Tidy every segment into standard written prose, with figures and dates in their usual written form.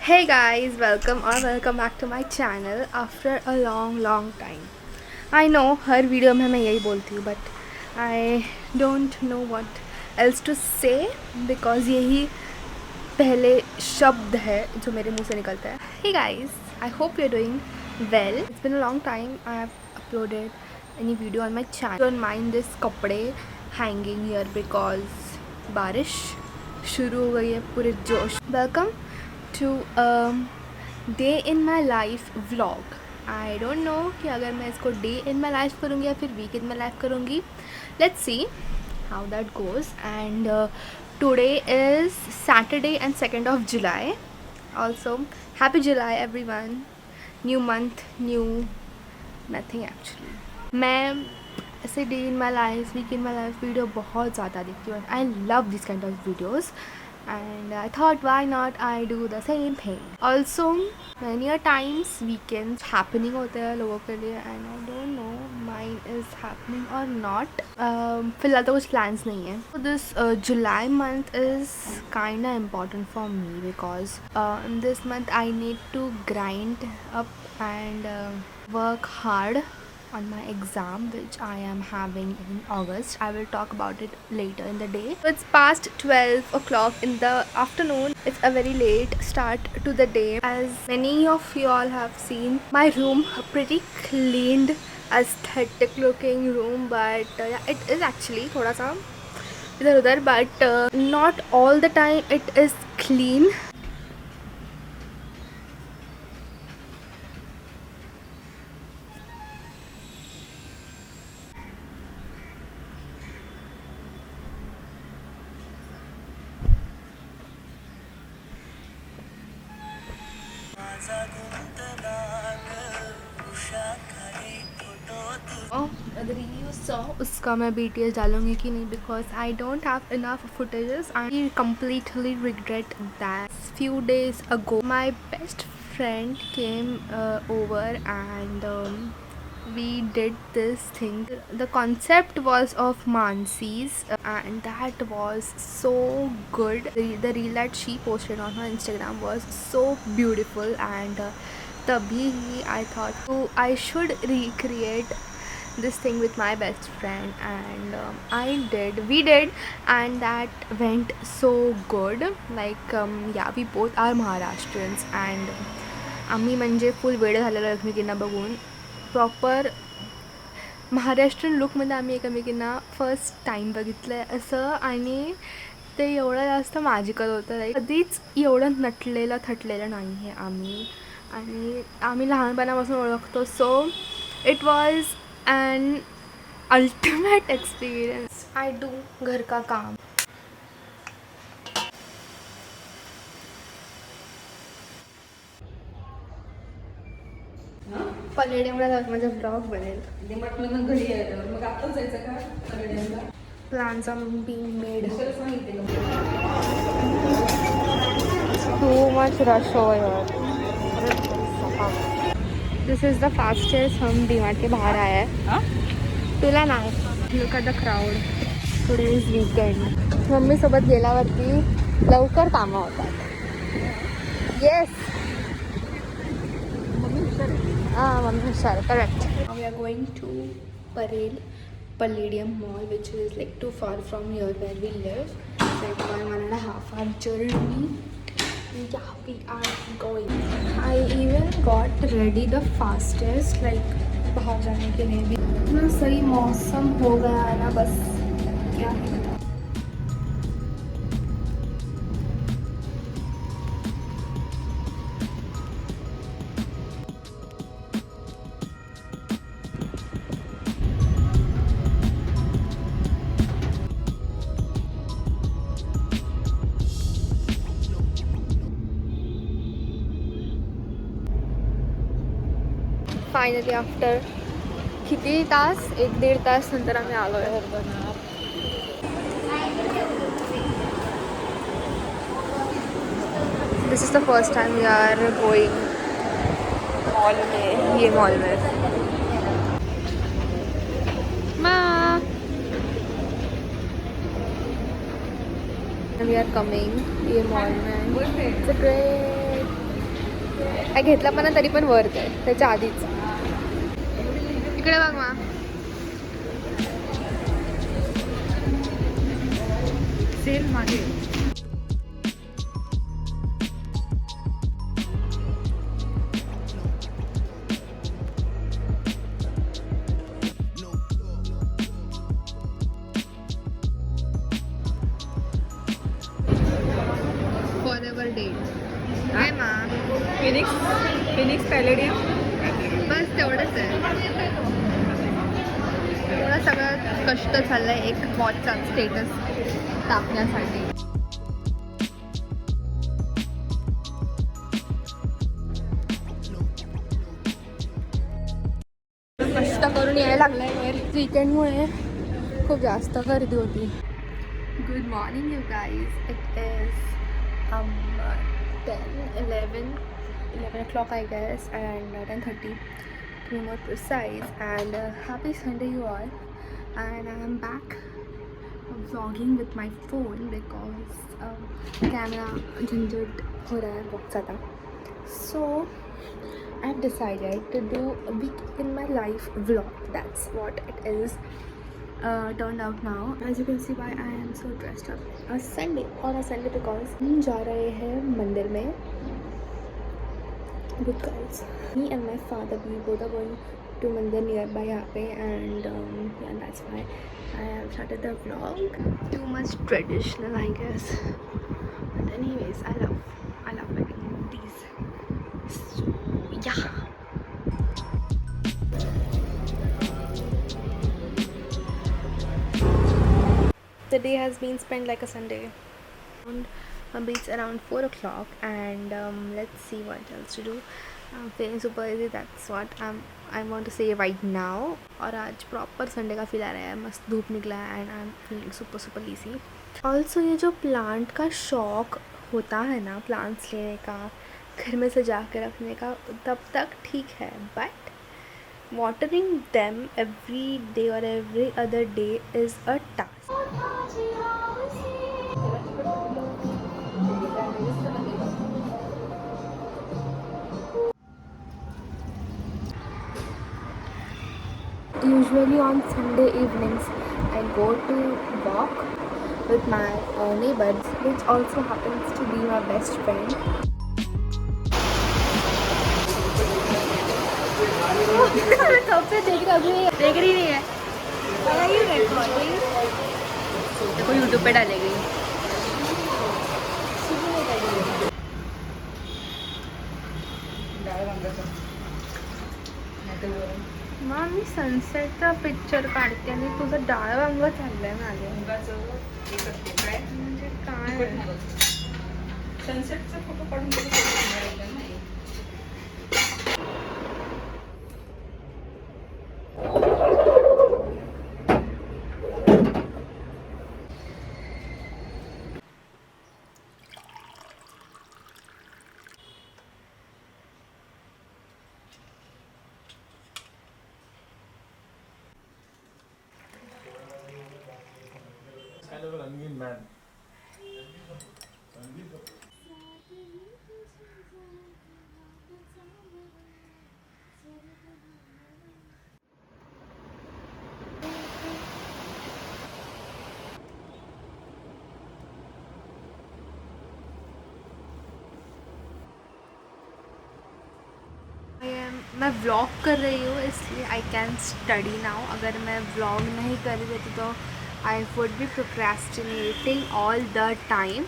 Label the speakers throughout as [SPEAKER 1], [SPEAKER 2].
[SPEAKER 1] Hey guys, welcome back to my channel after a long time. I know her video में मैं यही बोलती हूँ but I don't know what else to say because यही पहले शब्द है जो मेरे मुंह से निकलता है. Hey guys, I hope you're doing well. It's been a long time I have uploaded any video on my channel. Don't mind this कपड़े hanging here because बारिश शुरू हो गई है पूरे जोश. Welcome to day in my life vlog. I don't know कि अगर मैं इसको डे इन माई लाइफ करूँगी या फिर वीक इन माई लाइफ करूँगी. Let's see how that goes. And today is Saturday and 2nd of July. Also happy July everyone. New month, new nothing actually. मैं ऐसे day in my life, week in my life video बहुत ज़्यादा देखती हूँ. I love this kind of videos. And I thought why not I do the same thing. Also many a times weekends happening होते हैं लोगों के लिए and I don't know mine is happening or not. फिलहाल तो कुछ plans नहीं है. So this July month is kinda important for me because in this month I need to grind up and work hard on my exam which I am having in August. I will talk about it later in the day. So it's past 12 o'clock in the afternoon. It's a very late start to the day. As many of you all have seen my room, a pretty cleaned, aesthetic looking room, but yeah, it is actually thoda sa idhar udhar, but not all the time it is clean. उसका मैं BTS डालूंगी कि नहीं because I don't have enough footages. I completely regret that. Few days ago my best friend came over and we did this thing. The concept was of Mansi's and that was so good. The reel that she posted on her Instagram was so beautiful and तभी I thought so I should recreate this thing with my best friend and we did and that went so good. Like yeah, we both are Maharashtrians and आम्ही म्हणजे full वेड झालेलो एकमेकींना बघून. Proper Maharashtrian लुकमध्ये आम्ही एकमेकींना first time बघितलं आहे असं आणि ते एवढं जास्त मॅजिकल होतं. लाईक कधीच एवढं नटलेलं थटलेलं नाही आहे आम्ही आणि आम्ही लहानपणापासून ओळखतो. So it was an ultimate experience. I do घर का काम. पलेडियमला माझा ब्लॉग बनेल. Plans are being made. Too much rush over. This is the fastest. हम डीमार्ट के बाहर आया है. तुला नाही. Look at the crowd. Today is weekend. मम्मीसोबत गेल्यावरती लवकर कामं होतात. येस. मम्मी हुशार. Correct. We are going to Palladium Mall, which is like too far from here where we live. Like 1.5 hour journey. Yeah, we are going. I even got ready the fastest, like बाहर जाने के लिए भी. इतना सही मौसम हो गया है ना, बस क्या है. फायनली आफ्टर किती तास, 1-1.5 तास नंतर आम्ही आलो आहे. This is the first time we are going mall में. ये मॉल में माँ वी आर कमिंग ये मॉल में. It's great. काय घेतला पण तरी पण वर्थ आहे त्याच्या आधीच. इकडे बघ मा,
[SPEAKER 2] सेल मागे.
[SPEAKER 1] फॉरएवर डेट काय मा,
[SPEAKER 2] फिनिक्स पॅलेडियम.
[SPEAKER 1] बस तेवढंच आहे. एवढं सगळं कष्ट चाललंय एक वॉचचा स्टेटस टाकण्यासाठी. कष्ट करून यायला लागलाय वर. वीकेंडमुळे खूप जास्त गर्दी होती. Good morning you guys. It is 11 o'clock I guess, and 10:30 to be more precise, and happy Sunday you all. And I am back vlogging with my phone because camera झंझट हो रहा है बहुत ज़्यादा. So I've decided to do a week in my life vlog. That's what it is turned out now. As you can see why I am so dressed up. On a Sunday because हम जा रहे हैं मंदिर में with guys. Me and my father, we both are going to मंदिर nearby यहाँ पे, and yeah, that's why I have started the vlog. Too much traditional I guess, but anyways I love wedding these. So yeah. The day has been spent like a Sunday. It's around 4 o'clock, and let's see what else to do. I'm feeling super easy. That's what I want to say right now. और आज proper Sunday का feel आ रहा है. मस्त धूप निकला है and I'm feeling super easy. Also ये जो प्लांट का शौक होता है ना, प्लांट्स लेने का, घर में सजा के रखने का, तब तक ठीक है, but watering them every day or every other day is a task. Usually on Sunday evenings I go to walk with my neighbors, which also happens to be my best friend. कब से देख रही नहीं है. देखो YouTube पे डालेगी. मां मी सनसेटचा पिक्चर काढते आणि तुझं डाळ वांग चाललंय मागे. म्हणजे काय
[SPEAKER 2] सनसेटचा फोटो काढून kind of an onion man.
[SPEAKER 1] मैं व्लॉग कर रही हूँ इसलिए आई कैन स्टडी नाउ. अगर मैं व्लॉग नहीं कर रही होती तो I would be procrastinating all the time.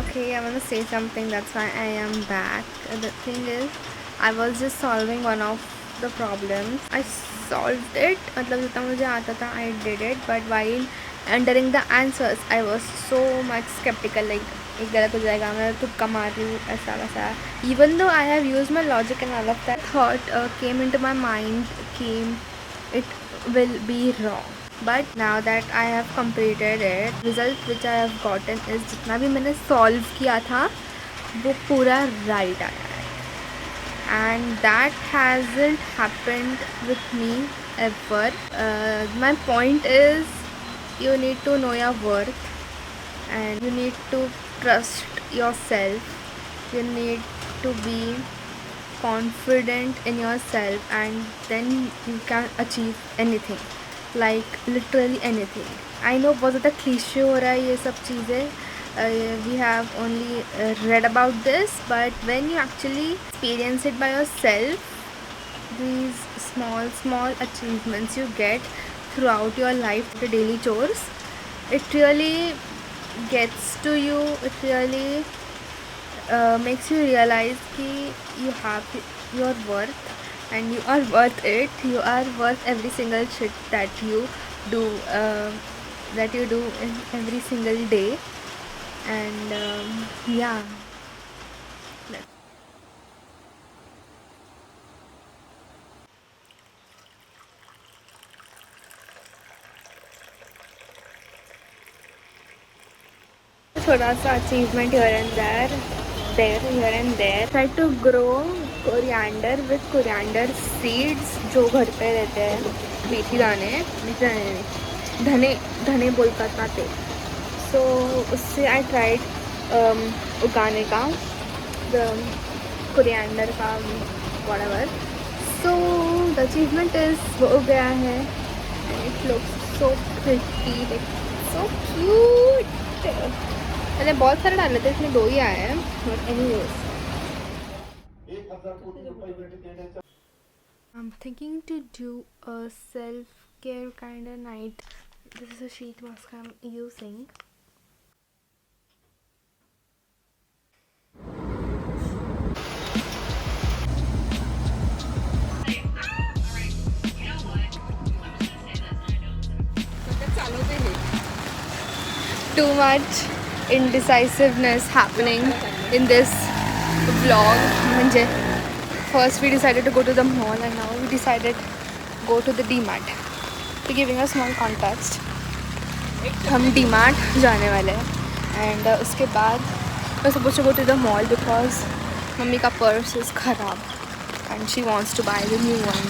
[SPEAKER 1] Okay, I want to say something, that's why I am back. The thing is, I was just solving one of the problems. I solved it, मतलब जितना मुझे आता था I did it, but while entering the answers I was so much skeptical, like एक गलत हो जाएगा, मैं तुक्का मार रही हूँ, ऐसा वैसा. Even though I have use my logic and all of that thought came into my mind came it will be wrong. But now that I have completed it, result which I have gotten is जितना भी मैंने solve किया था वो पूरा right आया है. And that hasn't happened with me ever. My point is you need to know your worth and you need to trust yourself. You need to be confident in yourself and then you can achieve anything, like literally anything. I know बहुत ज़्यादा cliche हो रहा है ये सब चीज़ें, we have only read about this, but when you actually experience it by yourself, these small achievements you get throughout your life, the daily chores, it really gets to you. It really makes you realize कि you have your worth and you are worth it. You are worth every single shit that you do, in every single day. And yeah. छोटा सा achievement here and there. Try to grow coriander with coriander seeds जो घर पे रहते हैं, मेथी दाने नहीं, धने बोलकर आते. So उससे I tried उगाने का, the coriander का whatever. So the achievement is वो उग गया है and it looks so pretty, like so cute. मैंने बहुत सारे डाले थे, इसमें 2 ही आए हैं, but anyways. I'm thinking to do a self-care kind of night. This is a sheet mask I'm using. Too much indecisiveness happening in this vlog. म्हणजे first we decided to go to the mall and now we decided to go to the DMart. To giving a small context, हम DMart जाने वाले हैं and उसके बाद we're supposed to go to the mall because mummy का purse is खराब and she wants to buy the new one.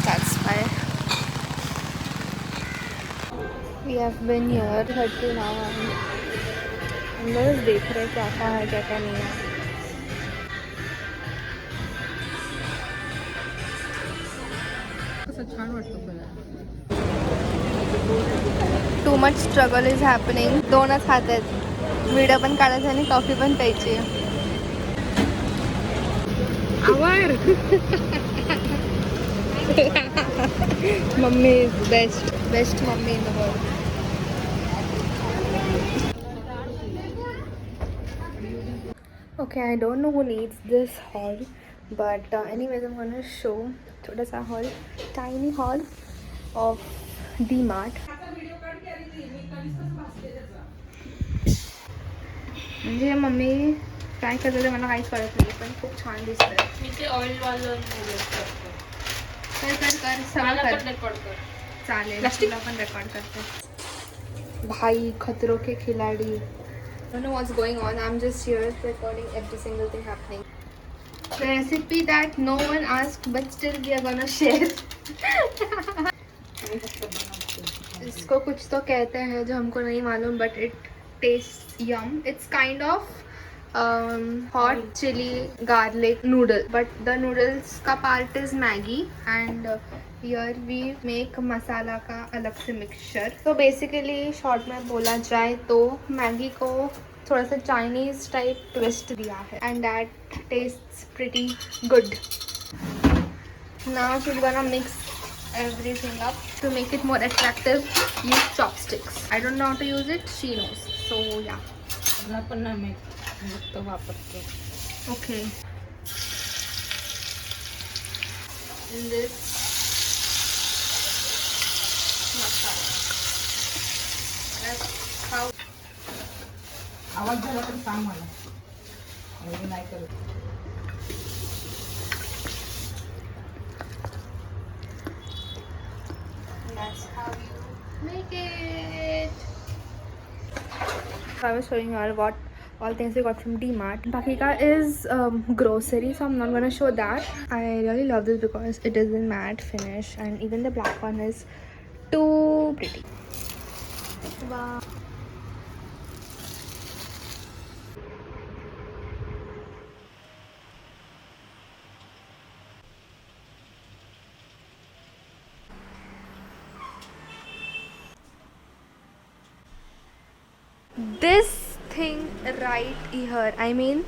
[SPEAKER 1] That's why we have been here 30 now and हम बस देख रहे क्या क्या है क्या क्या नहीं है. Too much struggle is happening. 2च हात आहेत, व्हिडिओ पण काढायचा आणि कॉफी पण प्यायची. Our mummy is best mummy in the world. Okay, I don't know who needs this haul, but anyways I'm gonna show थोड़ा सा haul, tiny haul of DMart. म्हणजे मम्मी काय करते ते मला काहीच कळत नाही, पण खूप छान दिसतंय.
[SPEAKER 2] मी ते ऑइलवालं
[SPEAKER 1] कर सगळं कर. चालेल, तुला पण रेकॉर्ड करते. भाई खतरों के खिलाड़ी. I don't know what's going on. I'm just here recording every single thing happening. The recipe that no one asked, but still we are gonna share. इसको कुछ तो कहते हैं जो हमको नहीं मालूम, but it tastes yum. It's kind of hot chili garlic noodle, but the noodles का part is Maggi and here we make मसाला का अलग से मिक्सचर. तो बेसिकली शॉर्ट में बोला जाए तो मैगी को थोड़ा सा चाइनीज टाइप ट्विस्ट दिया है and that tastes pretty good. Now she's gonna mix everything up. To make it more attractive, use chopsticks. I don't know how to use it, she knows. So yeah.
[SPEAKER 2] मला पण नाही माहित, फक्त वापरतो.
[SPEAKER 1] Okay. In this masala. That's how
[SPEAKER 2] आवाज झाला तर सांग मला. एवढं नाही करत.
[SPEAKER 1] That's how you make it. I was showing you all what all things we got from DMart. Bakika is grocery, so I'm not gonna show that. I really love this because it is in matte finish, and even the black one is too pretty. Wow. This thing right here, I mean,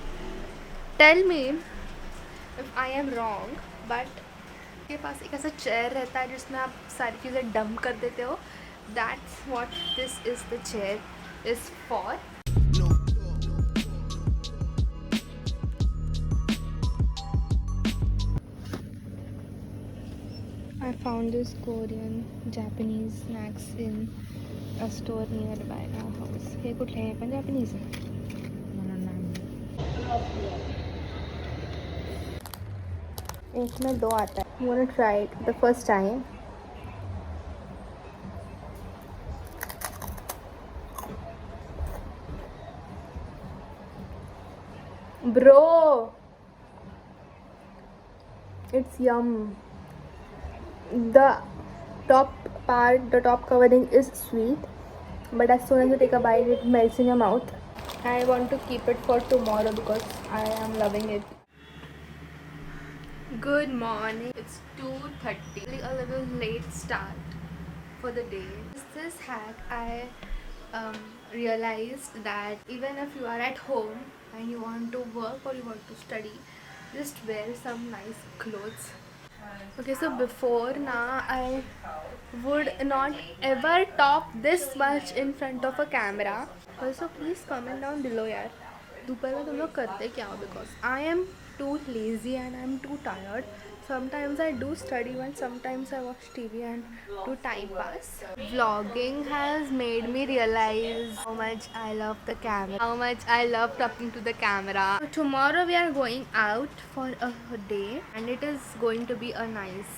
[SPEAKER 1] tell me if I am wrong, but के पास एक ऐसा chair रहता है जिसमें आप सारी चीज़ें dump कर देते हो. That's what this is, the chair is for. I found this Korean Japanese snacks in a store nearby our house. हे कुठले आहे पण Japanese आहे.
[SPEAKER 2] मला नाही.
[SPEAKER 1] एक में 2 आता है. You wanna try it the first time? Bro, it's yum. The top part, the top covering is sweet, but as soon as you take a bite, it melts in your mouth. I want to keep it for tomorrow because I am loving it. Good morning. It's 2:30. A little late start for the day. This hack, I realized that even if you are at home and you want to work or you want to study, just wear some nice clothes. Okay, so before now I would not ever talk this much in front of a camera. Also, please comment down below यार दोपहर में तुम लोग करते क्या हो, because I am too lazy and I am too tired. Sometimes I do study and sometimes I watch TV and do time pass. Vlogging has made me realize how much I love the camera, how much I love talking to the camera. So tomorrow we are going out for a day and it is going to be a nice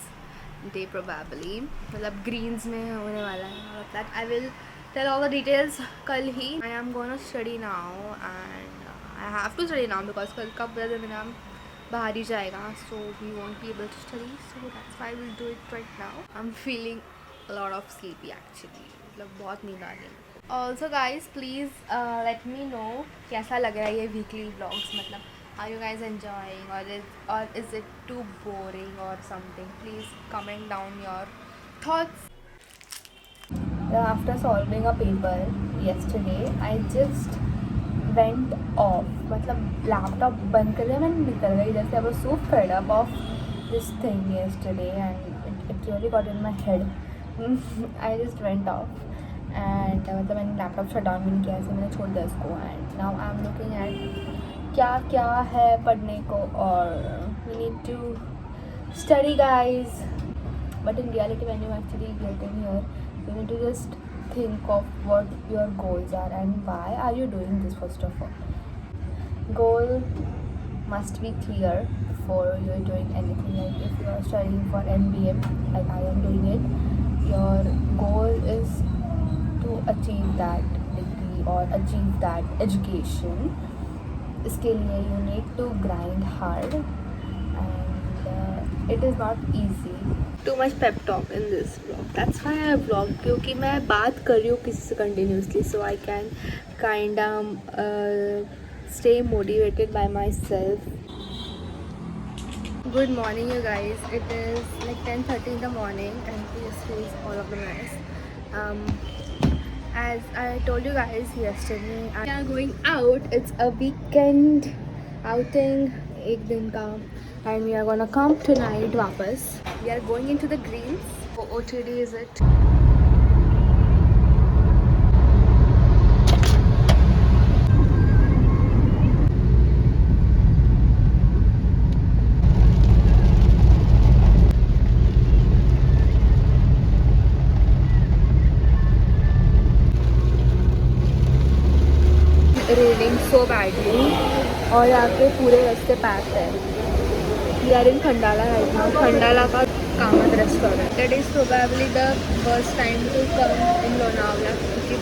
[SPEAKER 1] day probably. मतलब greens में होने वाला है. All of that I will tell all the details कल ही. I am gonna study now and I have to study now because कल का पूरा दिन मेरा बाहर ही जाएगा, so we won't be able to study, so that's why we'll do it right now. I'm feeling a lot of sleepy actually, मतलब बहुत नींद आ रही है. Also guys, please let me know कैसा लग रहा है ये weekly vlogs. मतलब are you guys enjoying or is it too boring or something? Please comment down your thoughts. After solving a paper yesterday, I just went off. मतलब laptop बंद कर दिया, मैं निकल गई जैसे. I was so fed up of this thing yesterday and it really got in my head. I just went off and मतलब मैंने लैपटॉप शट डाउन भी नहीं किया, ऐसे मैंने छोड़ दिया इसको. And now I am looking at क्या क्या है पढ़ने को, और we need to study guys. But in reality when you actually get in here, you need to just think of what your goals are and why are you doing this. First of all, goal must be clear before you're doing anything. Like if you are studying for MBA like I am doing it, your goal is to achieve that degree or achieve that education. इसके लिए you need to grind hard and it is not easy. Too much pep talk in this vlog. That's why I vlog, क्योंकि मैं बात कर रही हूँ किसी से continuously, so I can kind of stay motivated by myself. Good morning you guys. It is like 10:30 in the morning and please excuse all of the mess. As I told you guys yesterday, we are going out. It's a weekend outing, एक दिन का, and we are gonna come tonight वापस. We are going into the greens. For OTD is it? raining so badly और यहाँ पे पूरे रास्ते pack है. We are in Khandala right now. Khandala का Kamat restaurant. That is probably the worst time to come in Lonavala क्योंकि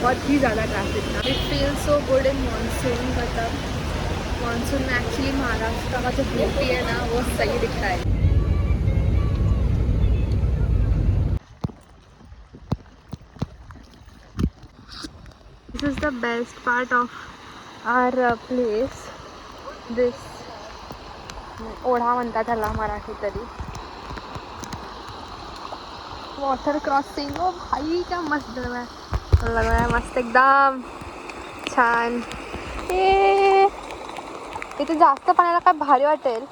[SPEAKER 1] बहुत ही ज़्यादा ट्रैफिक था. It feels so good in monsoon, मतलब मानसून में एक्चुअली महाराष्ट्र का जो ब्यूटी है ना वो सही दिखता है. This is the best part of our place. This ओढा म्हणतात त्याला मराठी तरी. Water crossing. ओ भाई क्या मस्त लग रहा है मस्त एकदम छान. इथे जास्त पाण्याला काय भारी वाटेल.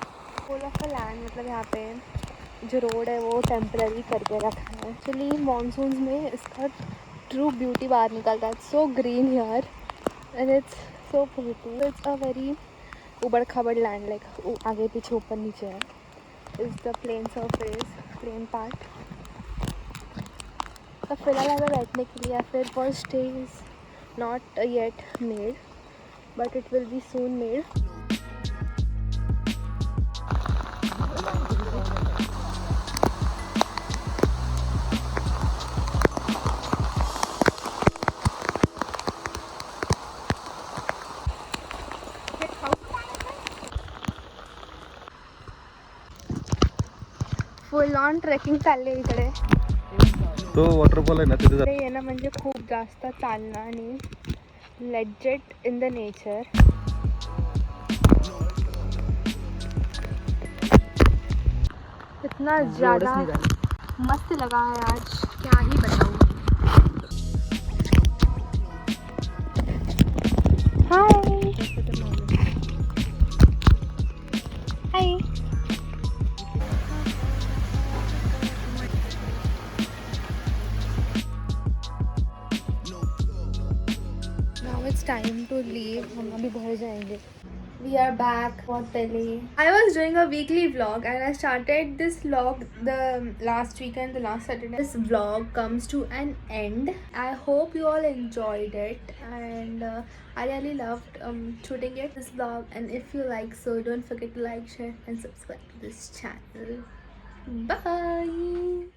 [SPEAKER 1] फुल ऑफ द लैंड, मतलब यहाँ पे जो रोड है वो टेम्पररी करके रखा है. एक्चुअली मानसून में इसका ट्रू ब्यूटी बाहर निकलता है. So green here and it's so pretty. It's a very उबड़ खाबड़ लैंड, लाइक आगे पीछे ऊपर नीचे है. Is the plain surface, plain part. तो फिलहाल अगर बैठने के लिए फिर for stay is not yet made but it will be soon made. Full on trekking चालले इकडे.
[SPEAKER 3] तो वॉटरफॉल आहे ना तिथे
[SPEAKER 1] इकडे येणं म्हणजे खूप जास्त चालणं आणि लेजेट इन द नेचर. इतना ज़्यादा मस्त लगा है आज, क्या ही बताऊँ. हाय हाय. Now it's time to leave. हम अभी घर जाएंगे. We are back for Delhi. I was doing a weekly vlog and I started this vlog the last weekend, the last Saturday. This vlog comes to an end. I hope you all enjoyed it and I really loved shooting it, this vlog. And if you like so, don't forget to like, share and subscribe to this channel. Bye.